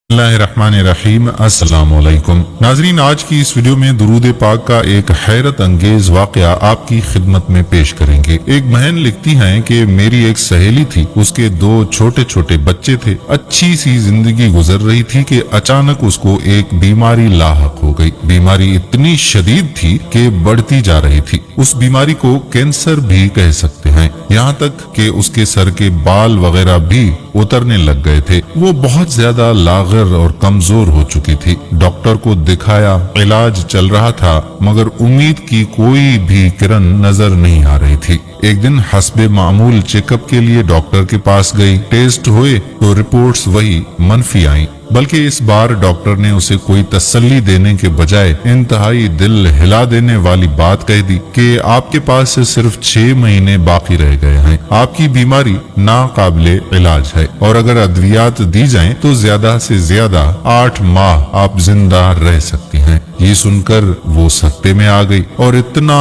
बिस्मिल्लाहिर्रहमानिर्रहीम। अस्सलाम वालेकुम नाजरीन, आज की इस वीडियो में दुरूद पाक का एक हैरत अंगेज वाकया आपकी खिदमत में पेश करेंगे। एक बहन लिखती हैं कि मेरी एक सहेली थी, उसके दो छोटे छोटे बच्चे थे। अच्छी सी जिंदगी गुजर रही थी कि अचानक उसको एक बीमारी लाहक हो गई। बीमारी इतनी शदीद थी कि बढ़ती जा रही थी। उस बीमारी को कैंसर भी कह सकते हैं। यहाँ तक कि उसके सर के बाल वगैरह भी उतरने लग गए थे। वो बहुत ज्यादा लागर और कमजोर हो चुकी थी। डॉक्टर को दिखाया, इलाज चल रहा था, मगर उम्मीद की कोई भी किरण नजर नहीं आ रही थी। एक दिन हस्बे मामूल चेकअप के लिए डॉक्टर के पास गई। टेस्ट हुए तो रिपोर्ट्स वही मंफी आई। बल्कि इस बार डॉक्टर ने उसे कोई तसल्ली देने के बजाय इंतहाई दिल हिला देने वाली बात कह दी कि आपके पास से सिर्फ 6 महीने बाकी रह गए हैं। आपकी बीमारी नाकाबिले इलाज है और अगर अद्वियात दी जाएं तो ज्यादा से ज्यादा 8 माह आप जिंदा रह सकती हैं। ये सुनकर वो सकते में आ गई और इतना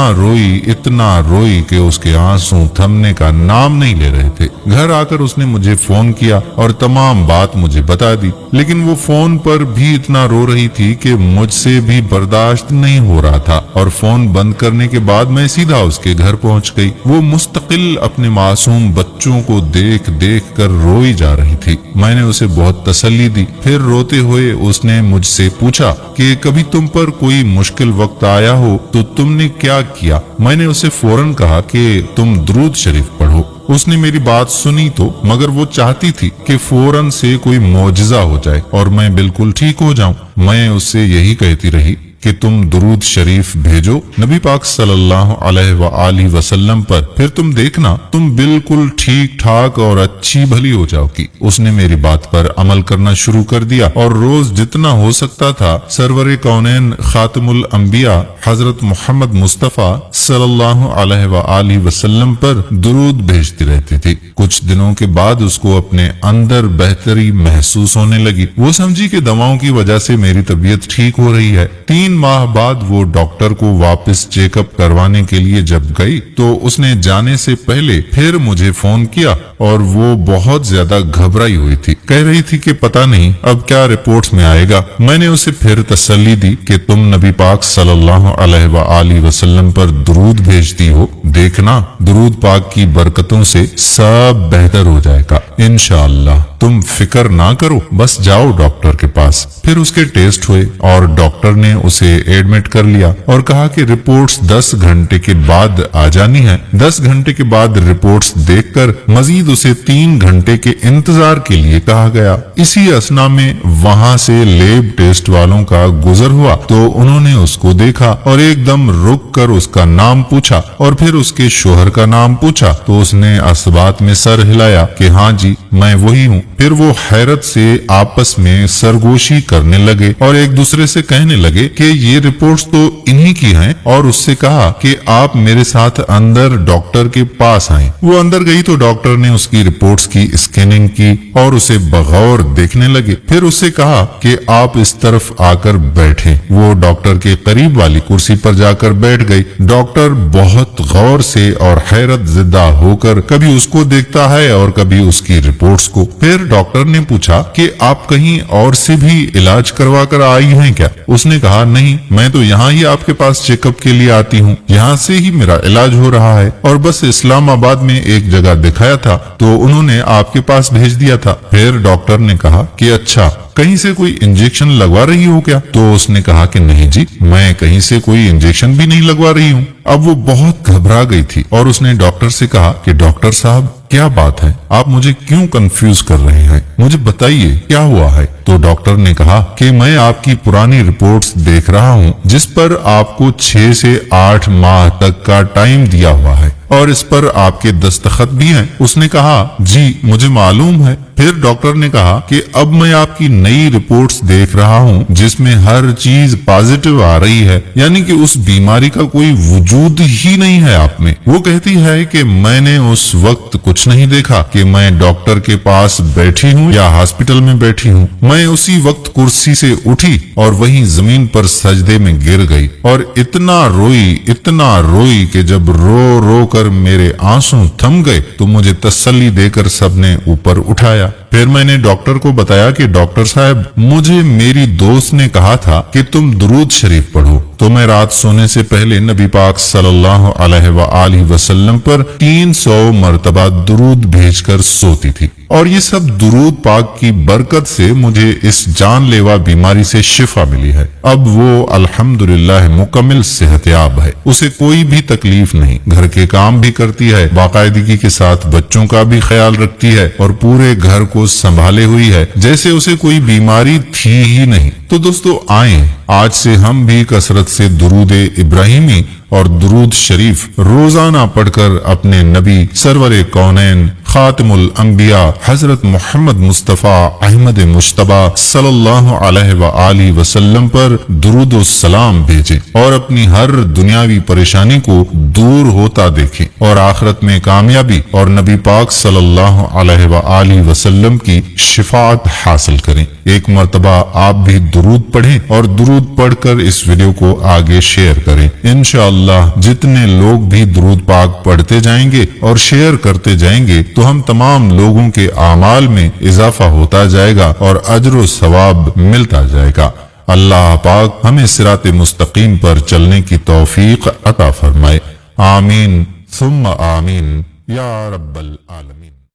रोई कि उसके आंसू थमने का नाम नहीं ले रहे थे। घर आकर उसने मुझे फोन किया और तमाम बात मुझे बता दी, लेकिन वो फोन पर भी इतना रो रही थी कि मुझसे भी बर्दाश्त नहीं हो रहा था और फोन बंद करने के बाद मैं सीधा उसके घर पहुंच गई। वो मुस्तकिल अपने मासूम बच्चों को देख देख कर रोई जा रही थी। मैंने उसे बहुत तसल्ली दी। फिर रोते हुए उसने मुझसे पूछा कि कभी तुम पर कोई मुश्किल वक्त आया हो तो तुमने क्या किया। मैंने उसे फौरन कहा कि तुम दुरूद शरीफ पढ़ो। उसने मेरी बात सुनी तो, मगर वो चाहती थी कि फौरन से कोई मौजिजा हो जाए और मैं बिल्कुल ठीक हो जाऊं। मैं उससे यही कहती रही कि तुम दुरूद शरीफ भेजो नबी पाक सल्लल्लाहु अलैहि वसल्लम पर, फिर तुम देखना तुम बिल्कुल ठीक ठाक और अच्छी भली हो जाओगी। उसने मेरी बात पर अमल करना शुरू कर दिया और रोज जितना हो सकता था सरवरे कौनैन खातमुल अंबिया हजरत मोहम्मद मुस्तफा सल्लल्लाहु अलैहि वसल्लम पर दुरूद भेजती रहती थी। कुछ दिनों के बाद उसको अपने अंदर बेहतरी महसूस होने लगी। वो समझी कि दवाओं की वजह से मेरी तबीयत ठीक हो रही है। 3 माह बाद वो डॉक्टर को वापस चेकअप करवाने के लिए जब गई तो उसने जाने से पहले फिर मुझे फोन किया और वो बहुत ज्यादा घबराई हुई थी। कह रही थी कि पता नहीं अब क्या रिपोर्ट्स में आएगा। मैंने उसे फिर तसल्ली दी कि तुम नबी पाक सल्लल्लाहु अलैहि वसल्लम पर दुरूद भेजती हो, देखना दुरूद पाक की बरकतों से सब बेहतर हो जाएगा इंशाअल्लाह। तुम फिक्र ना करो, बस जाओ डॉक्टर के पास। फिर उसके टेस्ट हुए और डॉक्टर ने उसे एडमिट कर लिया और कहा कि रिपोर्ट्स 10 घंटे के बाद आ जानी है। 10 घंटे के बाद रिपोर्ट्स देखकर मजीद उसे 3 घंटे के इंतजार के लिए कहा गया। इसी असना में वहां से लेब टेस्ट वालों का गुजर हुआ तो उन्होंने उसको देखा और एकदम रुक कर उसका नाम पूछा और फिर उसके शोहर का नाम पूछा तो उसने असबात में सर हिलाया कि हाँ जी मैं वही हूँ। फिर वो हैरत से आपस में सरगोशी करने लगे और एक दूसरे से कहने लगे कि ये रिपोर्ट्स तो इन्हीं की हैं और उससे कहा कि आप मेरे साथ अंदर डॉक्टर के पास आएं। वो अंदर गई तो डॉक्टर ने उसकी रिपोर्ट्स की स्कैनिंग की और उसे बगौर देखने लगे। फिर उससे कहा कि आप इस तरफ आकर बैठें। वो डॉक्टर के करीब वाली कुर्सी पर जाकर बैठ गई। डॉक्टर बहुत गौर से और हैरत ज़िदा होकर कभी उसको देखता है और कभी उसकी रिपोर्ट्स को। फिर डॉक्टर ने पूछा कि आप कहीं और से भी इलाज करवा कर आई हैं क्या। उसने कहा नहीं, मैं तो यहाँ ही आपके पास चेकअप के लिए आती हूँ, यहाँ से ही मेरा इलाज हो रहा है और बस इस्लामाबाद में एक जगह दिखाया था तो उन्होंने आपके पास भेज दिया था। फिर डॉक्टर ने कहा कि अच्छा कहीं से कोई इंजेक्शन लगवा रही हो क्या। तो उसने कहा कि नहीं जी, मैं कहीं से कोई इंजेक्शन भी नहीं लगवा रही हूँ। अब वो बहुत घबरा गई थी और उसने डॉक्टर से कहा कि डॉक्टर साहब क्या बात है, आप मुझे क्यों कंफ्यूज कर रहे हैं, मुझे बताइए क्या हुआ है। तो डॉक्टर ने कहा कि मैं आपकी पुरानी रिपोर्ट्स देख रहा हूँ जिस पर आपको 6 से 8 माह तक का टाइम दिया हुआ है और इस पर आपके दस्तखत भी हैं। उसने कहा जी मुझे मालूम है। फिर डॉक्टर ने कहा कि अब मैं आपकी नई रिपोर्ट्स देख रहा हूँ जिसमें हर चीज पॉजिटिव आ रही है, यानी कि उस बीमारी का कोई वजूद ही नहीं है आप में। वो कहती है कि मैंने उस वक्त कुछ कुछ नहीं देखा कि मैं डॉक्टर के पास बैठी हूँ या हॉस्पिटल में बैठी हूँ। मैं उसी वक्त कुर्सी से उठी और वहीं जमीन पर सजदे में गिर गई और इतना रोई कि जब रो रो कर मेरे आंसू थम गए तो मुझे तसल्ली देकर सबने ऊपर उठाया। फिर मैंने डॉक्टर को बताया कि डॉक्टर साहब, मुझे मेरी दोस्त ने कहा था कि तुम दुरूद शरीफ पढ़ो, तो मैं रात सोने से पहले नबी पाक सल्लल्लाहु अलैहि वसल्लम पर 300 मर्तबा दुरूद भेजकर सोती थी। और ये सब दुरूद पाक की बरकत से मुझे इस जानलेवा बीमारी से शिफा मिली है। अब वो अल्हम्दुलिल्लाह मुकम्मल सेहतयाब है, उसे कोई भी तकलीफ नहीं, घर के काम भी करती है, बाकायदगी के साथ बच्चों का भी ख्याल रखती है और पूरे घर को संभाले हुई है जैसे उसे कोई बीमारी थी ही नहीं। तो दोस्तों आए आज से हम भी कसरत से दुरूद इब्राहिमी और दुरूद शरीफ रोजाना पढ़कर अपने नबी सरवर कौनैन खातिमुल अंबिया हजरत मोहम्मद मुस्तफा अहमद मुश्तबा सल्लल्लाहु अलैहि वसल्लम पर दुरूद और सलाम भेजें और अपनी हर दुनियावी परेशानी को दूर होता देखें और आखिरत में कामयाबी और नबी पाक सल्लल्लाहु अलैहि वसल्लम की शिफाअत हासिल करें। एक मर्तबा आप भी दुरूद पढ़ें और दुरूद पढ़कर इस वीडियो को आगे शेयर करें। इंशाअल्लाह जितने लोग भी दुरूद पाक पढ़ते जाएंगे और शेयर करते जाएंगे तो हम तमाम लोगों के आमाल में इजाफा होता जाएगा और अजर व सवाब मिलता जाएगा। अल्लाह पाक हमें सिराते मुस्तकीम पर चलने की तौफीक अता फरमाए। आमीन सुम्मा आमीन या रब्बल आलमीन।